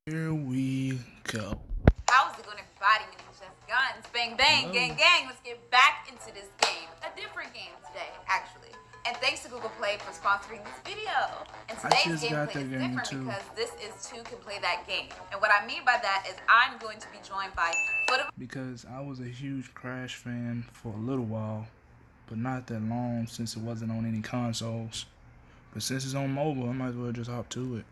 Here we go. How's it going, everybody? My name is Just Guns. Bang, bang, gang, gang. Let's get back into this game. A different game today, actually. And thanks to Google Play for sponsoring this video. And today's gameplay is different because this is two can play that game. And what I mean by that is I'm going to be joined by Because I was a huge Crash fan for a little while, but not that long since it wasn't on any consoles. But since it's on mobile, I might as well just hop to it.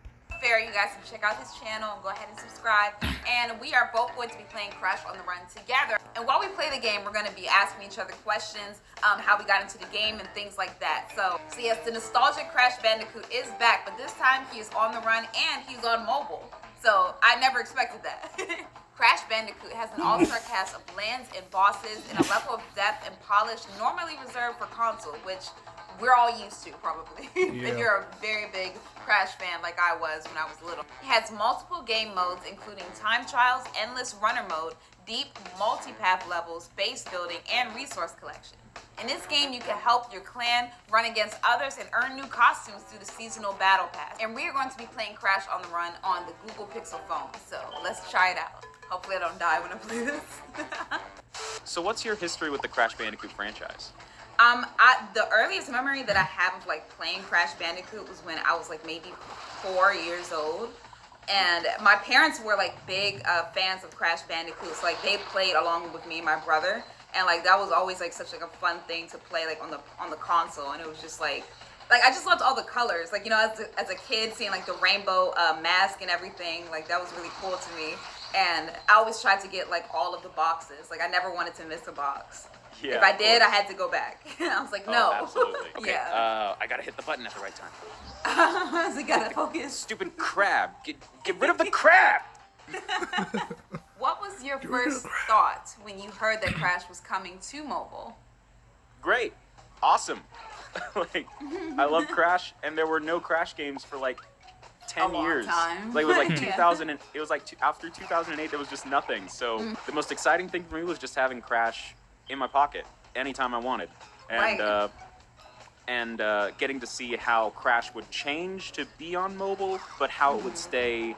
You guys can check out his channel and go ahead and subscribe. And we are both going to be playing Crash on the Run together. And while we play the game, we're going to be asking each other questions, how we got into the game and things like that. So yes, the nostalgic Crash Bandicoot is back, but this time he is on the run and he's on mobile. So I never expected that. Crash Bandicoot has an all-star cast of lands and bosses and a level of depth and polish normally reserved for console, which we're all used to probably. If you're a very big Crash fan like I was when I was little. It has multiple game modes including time trials, endless runner mode, deep multipath levels, base building, and resource collection. In this game, you can help your clan run against others and earn new costumes through the seasonal battle pass. And we are going to be playing Crash on the Run on the Google Pixel phone. So let's try it out. Hopefully I don't die when I play this. So what's your history with the Crash Bandicoot franchise? The earliest memory that I have of like playing Crash Bandicoot was when I was like maybe 4 years old. And my parents were like big fans of Crash Bandicoot. So like they played along with me and my brother. And like that was always like such like a fun thing to play like on the console. And it was just like I just loved all the colors. Like, you know, as a kid seeing like the rainbow mask and everything, like that was really cool to me. And I always tried to get like all of the boxes. Like I never wanted to miss a box. Yeah, if I did, I had to go back. I was like, no. Oh, absolutely. Okay. Yeah. I gotta hit the button at the right time. So you gotta focus. Stupid crab. Get rid of the crab! What was your first thought when you heard that Crash was coming to mobile? Great. Awesome. Like, I love Crash, and there were no Crash games for like 10 years. Time. Like it was like 2000 and it was like after 2008 there was just nothing. So the most exciting thing for me was just having Crash in my pocket anytime I wanted. And getting to see how Crash would change to be on mobile, but how it would stay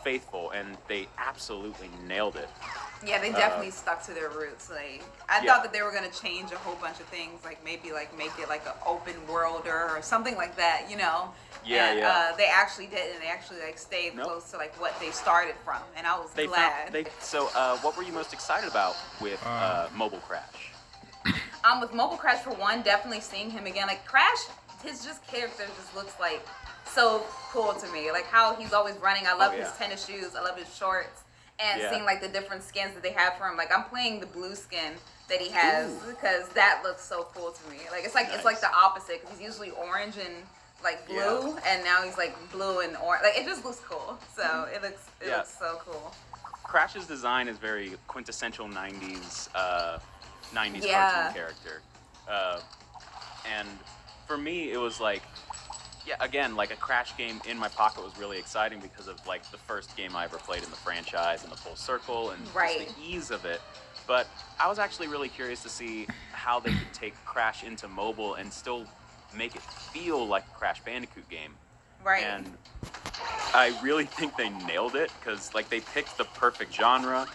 faithful, and they absolutely nailed it. Yeah, they definitely stuck to their roots. Like I thought that they were gonna change a whole bunch of things, like maybe like make it like an open worlder or something like that, you know. They actually did, and they actually like stayed close to like what they started from, and I was glad. What were you most excited about with Mobile Crash? With Mobile Crash, for one, definitely seeing him again. Like Crash, his just character just looks like so cool to me. Like how he's always running. I love his tennis shoes. I love his shorts. And seeing like the different skins that they have for him. Like I'm playing the blue skin that he has because that looks so cool to me. Like it's like it's like the opposite, because he's usually orange and like blue, and now he's like blue and orange. Like it just looks cool. So it looks so cool. Crash's design is very quintessential 90s cartoon character. And for me, it was like, again, like a Crash game in my pocket was really exciting because of like the first game I ever played in the franchise and the full circle and just the ease of it. But I was actually really curious to see how they could take Crash into mobile and still make it feel like a Crash Bandicoot game. Right. And I really think they nailed it, because like they picked the perfect genre.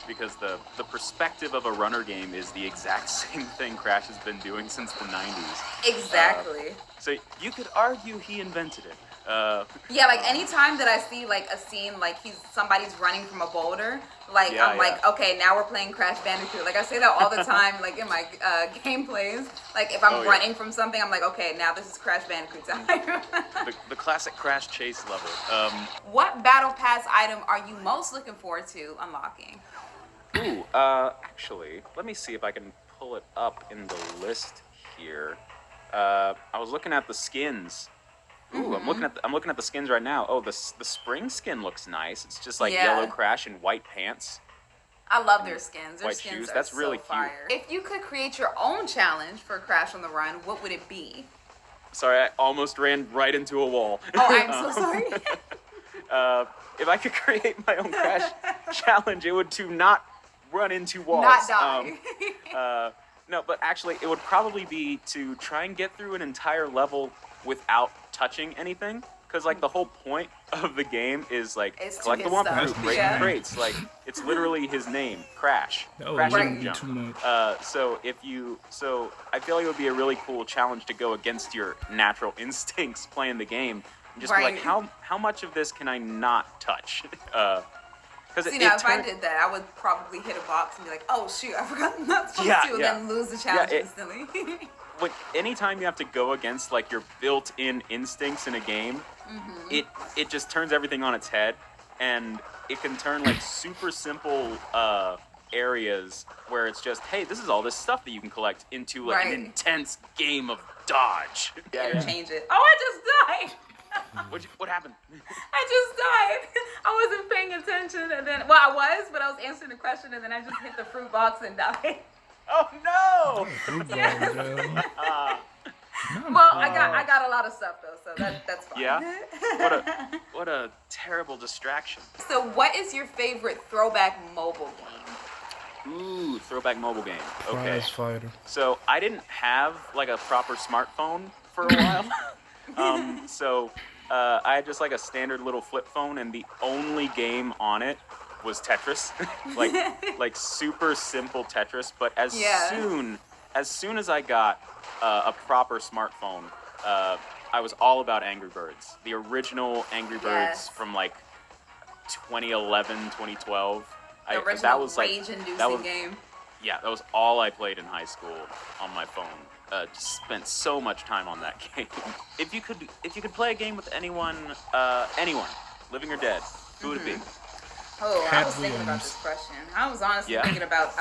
Because the perspective of a runner game is the exact same thing Crash has been doing since the 90s. Exactly. So you could argue he invented it. Yeah, like anytime that I see like a scene like somebody's running from a boulder, like I'm like, okay, now we're playing Crash Bandicoot. Like I say that all the time, like in my gameplays. Like if I'm running from something, I'm like, okay, now this is Crash Bandicoot time. the classic Crash chase level. What battle pass item are you most looking forward to unlocking? Ooh, actually, let me see if I can pull it up in the list here. I was looking at the skins. Ooh, I'm looking at the skins right now. Oh, the spring skin looks nice. It's just like yellow Crash and white pants. I love their skins. Their white skins shoes. are That's really so fire. If you could create your own challenge for Crash on the Run, what would it be? Sorry, I almost ran right into a wall. Oh, I'm so sorry. If I could create my own Crash challenge, it would to not run into walls. Not die. No, but actually, it would probably be to try and get through an entire level without touching anything. Because like the whole point of the game is like It's to collect the hit Wumpa stuff. Fruit, break Yeah. the crates. Like it's literally his name, Crash. That would Crash really and be jump. too much. So I feel like it would be a really cool challenge to go against your natural instincts playing the game and just be like, Right. how much of this can I not touch? Because See, now if I did that, I would probably hit a box and be like, "Oh shoot, I forgot I'm not supposed Yeah, to," and yeah. then lose the challenge it- instantly. Anytime you have to go against like your built-in instincts in a game, it just turns everything on its head, and it can turn like super simple areas where it's just, hey, this is all this stuff that you can collect into like an Right. intense game of dodge. Interchange it. Oh, I just died. What happened? I just died. I wasn't paying attention, and then I was, but I was answering the question, and then I just hit the fruit box and died. Oh no! Fruit ball, Yes. bro. Well, I got a lot of stuff though, so that's fine. Yeah. What a terrible distraction. So, what is your favorite throwback mobile game? Ooh, throwback mobile game. Okay. Prize fighter. So I didn't have like a proper smartphone for a while. I had just like a standard little flip phone, and the only game on it was Tetris, like super simple Tetris. But as soon as I got a proper smartphone, I was all about Angry Birds, the original Angry Birds Yes. from like 2011, 2012. The original that was like rage-inducing game. Yeah, that was all I played in high school on my phone. Just spent so much time on that game. If you could play a game with anyone, living or dead, who would it be? Oh, I Cat was thinking about Williams. this question. I was honestly Yeah? thinking about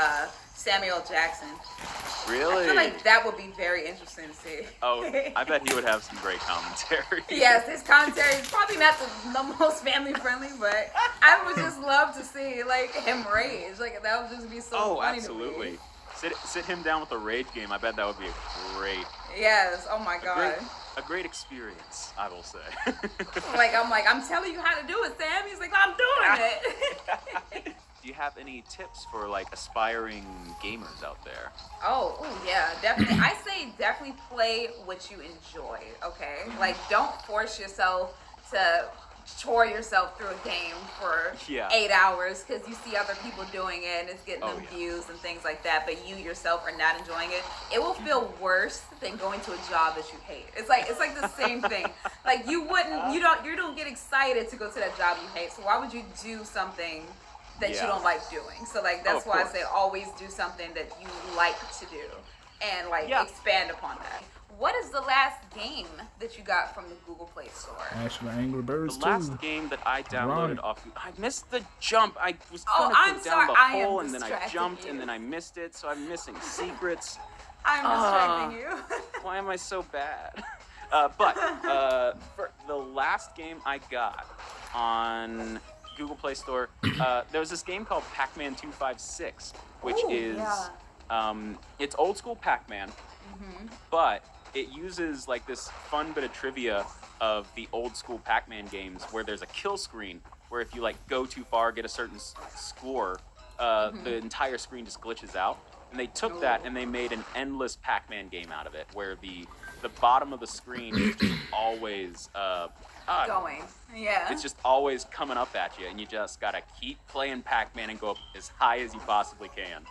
Samuel Jackson. Really? I feel like that would be very interesting to see. Oh, I bet he would have some great commentary. Yes, his commentary is probably not the most family friendly, but I would just love to see like him rage. Like that would just be so Oh, funny absolutely. to me. Sit him down with a rage game. I bet that would be a great, Yes. Oh my god. a great experience. I will say. I'm telling you how to do it, Sam. He's like, I'm doing it. Do you have any tips for like aspiring gamers out there? Oh, yeah, definitely. I say definitely play what you enjoy, okay? Like, don't force yourself to chore yourself through a game for Yeah. 8 hours because you see other people doing it and it's getting them yeah. views and things like that, but you yourself are not enjoying it. It will feel worse than going to a job that you hate. It's like the same thing. Like you don't get excited to go to that job you hate. So why would you do something that Yeah. you don't like doing? So like that's of why I course. say always do something that you like to do and like Yeah. expand upon that. What is the last game that you got from the Google Play Store? Actually, Angry Birds The last too. game that I Ironic. downloaded off, I missed the jump. I was Oh, gonna I'm go sorry. down I the am hole, and then I distracting jumped, you. and then I missed it. So I'm missing secrets. I'm distracting you. Why am I so bad? For the last game I got on Google Play Store, there was this game called Pac-Man 256, which Ooh, is yeah. it's old school Pac-Man, but it uses like this fun bit of trivia of the old school Pac-Man games where there's a kill screen where if you like go too far, get a certain score, the entire screen just glitches out. And they took that and they made an endless Pac-Man game out of it, where the bottom of the screen is just always Going. Yeah. it's just always coming up at you, and you just gotta keep playing Pac-Man and go up as high as you possibly can.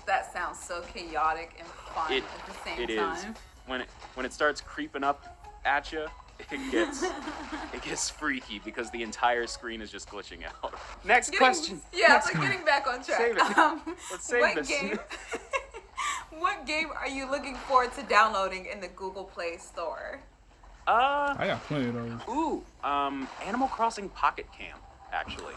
That sounds so chaotic and fun It at the same it time. is when it starts creeping up at you, it gets freaky because the entire screen is just glitching out. Next question. Yeah, Next like getting back on track. Save it. Let's save what this. game? What game are you looking forward to downloading in the Google Play Store? I got plenty of those. Animal Crossing Pocket Camp, actually.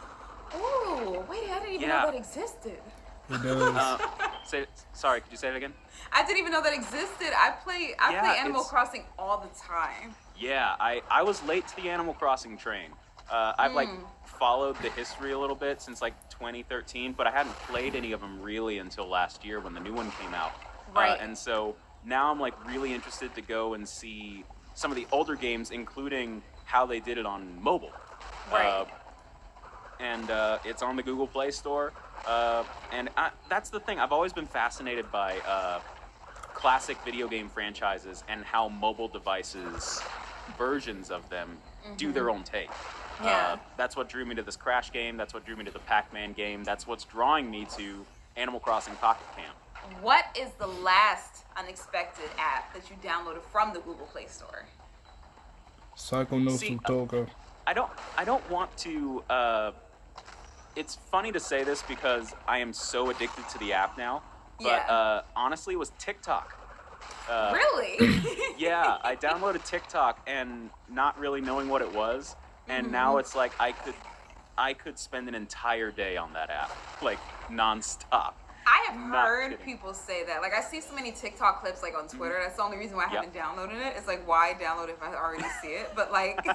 Ooh, wait, I didn't even Yeah. know that existed. It does. Sorry, could you say it again? I didn't even know that existed. I play Animal it's- Crossing all the time. Yeah, I was late to the Animal Crossing train. I've like followed the history a little bit since like 2013, but I hadn't played any of them really until last year when the new one came out. Right. And so now I'm like really interested to go and see some of the older games, including how they did it on mobile. Right. It's on the Google Play Store. That's the thing. I've always been fascinated by classic video game franchises and how mobile devices, versions of them, do their own take. Yeah. That's what drew me to this Crash game. That's what drew me to the Pac-Man game. That's what's drawing me to Animal Crossing Pocket Camp. What is the last unexpected app that you downloaded from the Google Play Store? Psycho no See, Sutoka. I don't want to. It's funny to say this because I am so addicted to the app now. But Yeah. honestly, it was TikTok. Really? Yeah, I downloaded TikTok and not really knowing what it was, and now it's like I could spend an entire day on that app, like nonstop. I have Not heard kidding. people say that. Like, I see so many TikTok clips, like, on Twitter. That's the only reason why I Yep. haven't downloaded it. It's like, why download it if I already see it? But, like, I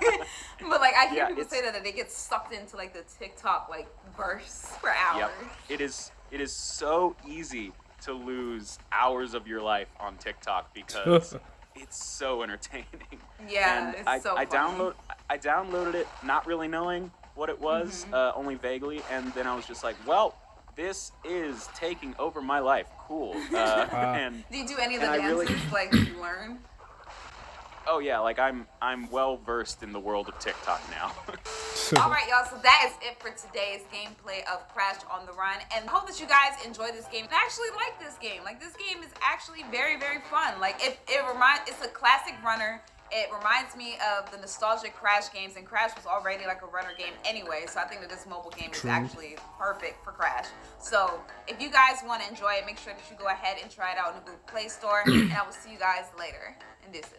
hear Yeah, people it's- say that they get sucked into, like, the TikTok, like, bursts for hours. Yep. It is so easy to lose hours of your life on TikTok because it's so entertaining. Yeah, And it's so funny. I downloaded it not really knowing what it was, only vaguely, and then I was just like, well, this is taking over my life. Cool. And Do you do any of the and I dances, really- like, did you learn? oh yeah, like I'm well versed in the world of TikTok now. All right, y'all, so that is it for today's gameplay of Crash on the Run, and I hope that you guys enjoy this game and actually like this game. Like, this game is actually very, very fun. Like, it's a classic runner. It reminds me of the nostalgic Crash games, and Crash was already like a runner game anyway, so I think that this mobile game is actually perfect for Crash. So if you guys want to enjoy it, make sure that you go ahead and try it out in the Google Play Store, and I will see you guys later. And this is